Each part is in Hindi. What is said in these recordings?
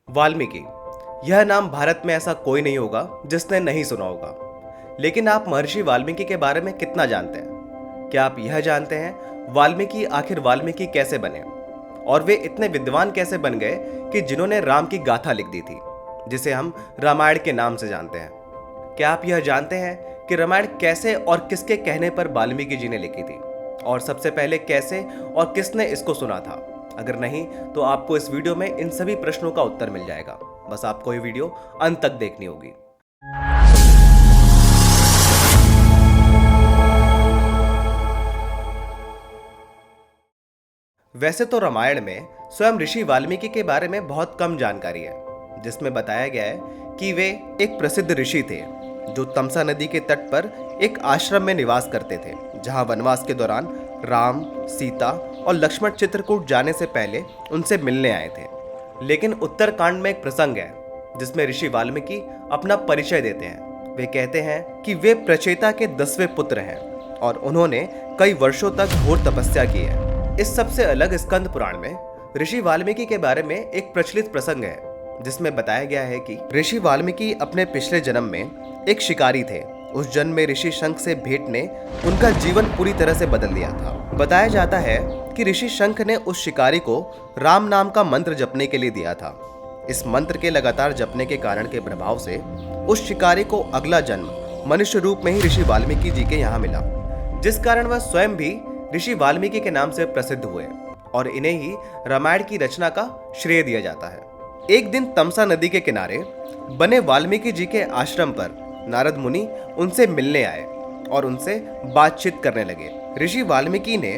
वाल्मीकि, यह नाम भारत में ऐसा कोई नहीं होगा जिसने नहीं सुना होगा। लेकिन आप महर्षि वाल्मीकि के बारे में कितना जानते हैं? क्या आप यह जानते हैं वाल्मीकि आखिर वाल्मीकि कैसे बने और वे इतने विद्वान कैसे बन गए कि जिन्होंने राम की गाथा लिख दी थी, जिसे हम रामायण के नाम से जानते हैं? क्या आप यह जानते हैं कि रामायण कैसे और किसके कहने पर वाल्मीकि जी ने लिखी थी, और सबसे पहले कैसे और किसने इसको सुना था? अगर नहीं तो आपको इस वीडियो में इन सभी प्रश्नों का उत्तर मिल जाएगा। बस आपको ये वीडियो अंत तक देखनी होगी। वैसे तो रामायण में स्वयं ऋषि वाल्मीकि के बारे में बहुत कम जानकारी है, जिसमें बताया गया है कि वे एक प्रसिद्ध ऋषि थे जो तमसा नदी के तट पर एक आश्रम में निवास करते थे, जहां वनवास के दौरान राम, सीता और लक्ष्मण चित्रकूट जाने से पहले उनसे मिलने आए थे। लेकिन उत्तरकांड में एक प्रसंग है जिसमें ऋषि वाल्मीकि अपना परिचय देते हैं। वे कहते हैं कि वे प्रचेता के 10वें पुत्र हैं और उन्होंने कई वर्षों तक घोर तपस्या की है। इस सबसे अलग स्कंद पुराण में ऋषि वाल्मीकि के बारे में एक प्रचलित प्रसंग है जिसमें बताया गया है कि ऋषि वाल्मीकि अपने पिछले जन्म में एक शिकारी थे। उस जन्म में ऋषि शंख से भेंट ने उनका जीवन पूरी तरह से बदल दिया था। बताया जाता है कि ऋषि शंख ने उस शिकारी को राम नाम का मंत्र जपने के लिए दिया था। इस मंत्र के लगातार जपने के कारण के प्रभाव से उस शिकारी को अगला जन्म मनुष्य रूप में ही ऋषि वाल्मीकि जी के यहाँ मिला, जिस कारण वह स्वयं भी ऋषि वाल्मीकि के नाम से प्रसिद्ध हुए और इन्हें ही रामायण की रचना का श्रेय दिया जाता है। एक दिन तमसा नदी के किनारे बने वाल्मीकि जी के आश्रम पर नारद मुनि उनसे मिलने आए और उनसे बातचीत करने लगे। ऋषि वाल्मीकि ने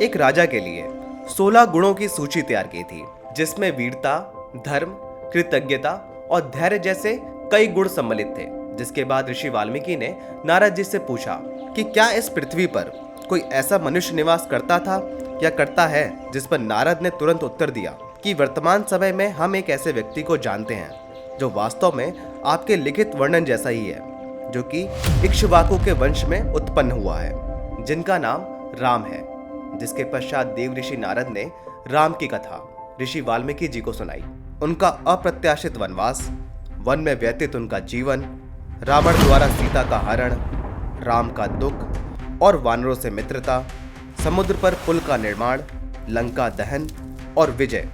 एक राजा के लिए 16 गुणों की सूची तैयार की थी, जिसमें वीरता, धर्म, कृतज्ञता और धैर्य जैसे कई गुण सम्मिलित थे। जिसके बाद ऋषि वाल्मीकि ने नारद जी से पूछा कि क्या इस पृथ्वी पर कोई ऐसा मनुष्य निवास करता था या करता है? जिस पर नारद ने तुरंत उत्तर दिया कि वर्तमान समय में हम एक ऐसे व्यक्ति को जानते हैं जो वास्तव में आपके लिखित वर्णन जैसा ही है, जो कि इक्ष्वाकु के वंश में उत्पन्न हुआ है, जिनका नाम राम है। जिसके पश्चात देव ऋषि नारद ने राम की कथा ऋषि वाल्मीकि जी को सुनाई। उनका अप्रत्याशित वनवास, वन में व्यतीत उनका जीवन, रावण द्वारा सीता का हरण, राम का दुख और वानरों से मित्रता, समुद्र पर पुल का निर्माण, लंका दहन और विजय,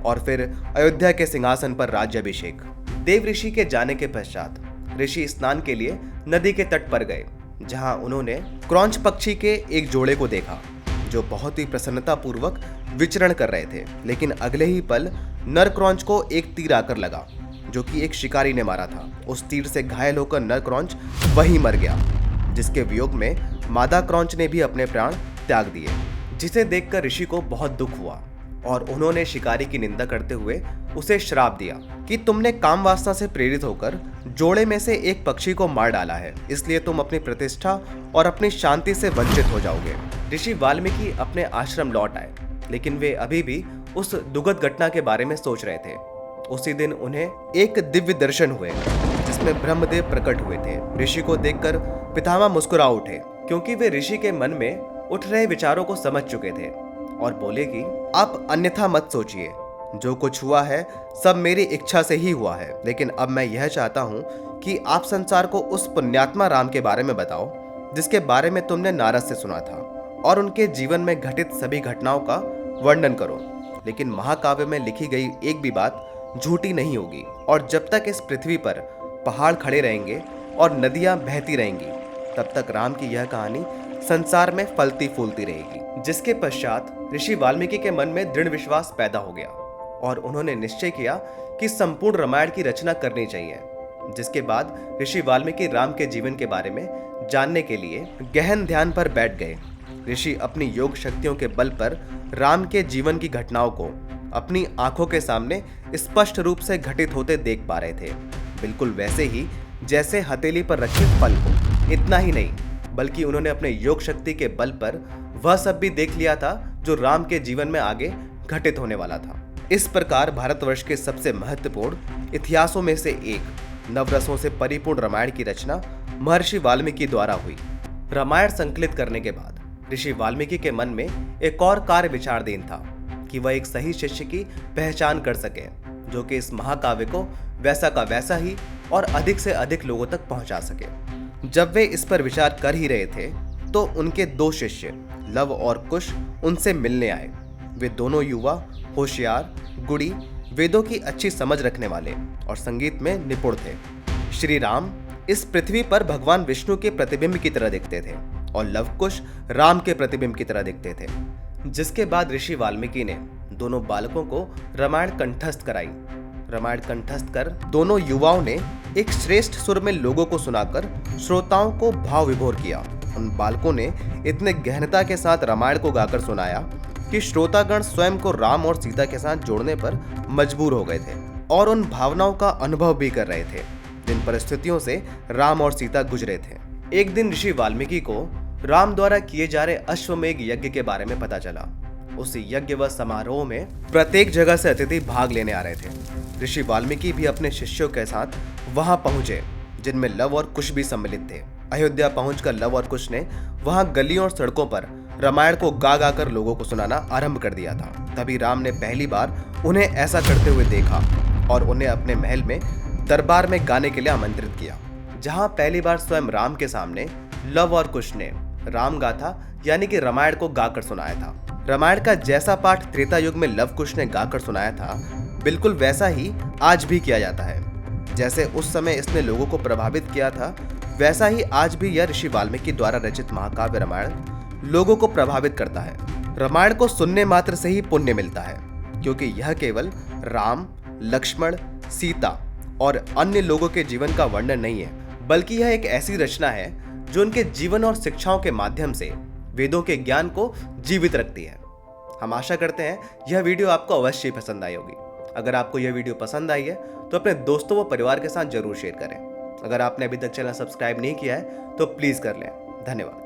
और फिर अयोध्या के सिंहासन पर राज्याभिषेक। देव ऋषि के जाने के पश्चात ऋषि स्नान के लिए नदी के तट पर गए, जहां उन्होंने क्रौंच पक्षी के एक जोड़े को देखा जो बहुत ही प्रसन्नता पूर्वक विचरण कर रहे थे। लेकिन अगले ही पल नर क्रौंच को एक तीर आकर लगा, जो कि एक शिकारी ने मारा था। उस तीर से घायल होकर नर क्रौंच वहीं मर गया, जिसके वियोग में मादा क्रौंच ने भी अपने प्राण त्याग दिए, जिसे देखकर ऋषि को बहुत दुख हुआ और उन्होंने शिकारी की निंदा करते हुए उसे श्राप दिया कि तुमने काम वासना से प्रेरित होकर जोड़े में से एक पक्षी को मार डाला है, इसलिए तुम अपनी प्रतिष्ठा और अपनी शांति से वंचित हो जाओगे। ऋषि वाल्मीकि अपने आश्रम लौट आए, लेकिन वे अभी भी उस दुखद घटना के बारे में सोच रहे थे। उसी दिन उन्हें एक दिव्य दर्शन हुए जिसमें ब्रह्मदेव प्रकट हुए थे। ऋषि को देखकर पितामह मुस्कुरा उठे, क्योंकि वे ऋषि के मन में उठ रहे विचारों को समझ चुके थे, और बोले कि आप अन्यथा मत सोचिए, जो कुछ हुआ है सब मेरी इच्छा से ही हुआ है। लेकिन अब मैं यह चाहता हूँ कि आप संसार को उस पुण्यात्मा राम के बारे में बताओ जिसके बारे में तुमने नारद से सुना था, और उनके जीवन में घटित सभी घटनाओं का वर्णन करो। लेकिन महाकाव्य में लिखी गई एक भी बात झूठी नहीं होगी, और जब तक इस पृथ्वी पर पहाड़ खड़े रहेंगे और नदियां बहती रहेंगी, तब तक राम की यह कहानी संसार में फलती फूलती रहेगी। जिसके पश्चात ऋषि वाल्मीकि के मन में दृढ़ विश्वास पैदा हो गया और उन्होंने निश्चय किया कि संपूर्ण रामायण की रचना करनी चाहिए। जिसके बाद ऋषि वाल्मीकि राम के जीवन के बारे में जानने के लिए गहन ध्यान पर बैठ गए। ऋषि अपनी योग शक्तियों के बल पर राम के जीवन की घटनाओं को अपनी आंखों के सामने स्पष्ट रूप से घटित होते देख पा रहे थे, बिल्कुल वैसे ही जैसे हथेली पर रखे फल को। इतना ही नहीं, बल्कि उन्होंने अपने योग शक्ति के बल पर वह सब भी देख लिया था जो राम के जीवन में आगे घटित होने वाला था। इस प्रकार भारतवर्ष के सबसे महत्वपूर्ण इतिहासों में से एक नवरसों से परिपूर्ण रामायण की रचना महर्षि वाल्मीकि द्वारा हुई। रामायण संकलित करने के बाद ऋषि वाल्मीकि के मन में एक और कार्य विचारधीन था कि वह एक सही शिष्य की पहचान कर सके जो कि इस महाकाव्य को वैसा का वैसा ही और अधिक से अधिक लोगों तक पहुंचा सके। जब वे इस पर विचार कर ही रहे थे तो उनके दो शिष्य लव और कुश उनसे मिलने आए। वे दोनों युवा, होशियार, गुणी, वेदों की अच्छी समझ रखने वाले और संगीत में निपुण थे। श्री राम इस पृथ्वी पर भगवान विष्णु के प्रतिबिंब की तरह दिखते थे और लवकुश राम के प्रतिबिंब की तरह दिखते थे। जिसके बाद ऋषि वाल्मीकि ने दोनों बालकों को रामायण कंठस्थ कराई। रामायण कंठस्थ कर दोनों युवाओं ने एक श्रेष्ठ सुर में लोगों को सुनाकर श्रोताओं को भाव विभोर किया। उन बालकों ने इतने गहनता के साथ रामायण को गाकर सुनाया कि श्रोतागण स्वयं को राम और सीता के साथ जोड़ने पर मजबूर हो गए थे और उन भावनाओं का अनुभव भी कर रहे थे जिन परिस्थितियों से राम और सीता गुजरे थे। एक दिन ऋषि वाल्मीकि को राम द्वारा किए जा रहे अश्वमेध यज्ञ के बारे में पता चला। उस यज्ञ व समारोह में प्रत्येक जगह से अतिथि भाग लेने आ रहे थे। ऋषि वाल्मीकि भी अपने शिष्यों के साथ वहां पहुंचे, जिनमें लव और कुश भी सम्मिलित थे। अयोध्या पहुंचकर लव और कुश ने वहां गलियों और सड़कों पर रामायण को गा गा कर लोगों को सुनाना आरंभ कर दिया था। तभी राम ने पहली बार उन्हें ऐसा करते हुए देखा और उन्हें अपने महल में दरबार में गाने के लिए आमंत्रित किया, जहां पहली बार स्वयं राम के सामने लव और कुश ने राम गाथा यानी कि रामायण को गाकर सुनाया था। रामायण का जैसा पाठ त्रेता युग में लव कुश ने गाकर सुनाया था, बिल्कुल वैसा ही आज भी किया जाता है। जैसे उस समय इसने लोगों को प्रभावित किया था, वैसा ही आज भी यह ऋषि वाल्मीकि द्वारा रचित महाकाव्य रामायण लोगों को प्रभावित करता है। रामायण को सुनने मात्र से ही पुण्य मिलता है, क्योंकि यह केवल राम, लक्ष्मण, सीता और अन्य लोगों के जीवन का वर्णन नहीं है, बल्कि यह एक ऐसी रचना है जो उनके जीवन और शिक्षाओं के माध्यम से वेदों के ज्ञान को जीवित रखती है। हम आशा करते हैं यह वीडियो आपको अवश्य पसंद आई होगी। अगर आपको यह वीडियो पसंद आई है तो अपने दोस्तों व परिवार के साथ जरूर शेयर करें। अगर आपने अभी तक चैनल सब्सक्राइब नहीं किया है तो प्लीज कर लें। धन्यवाद।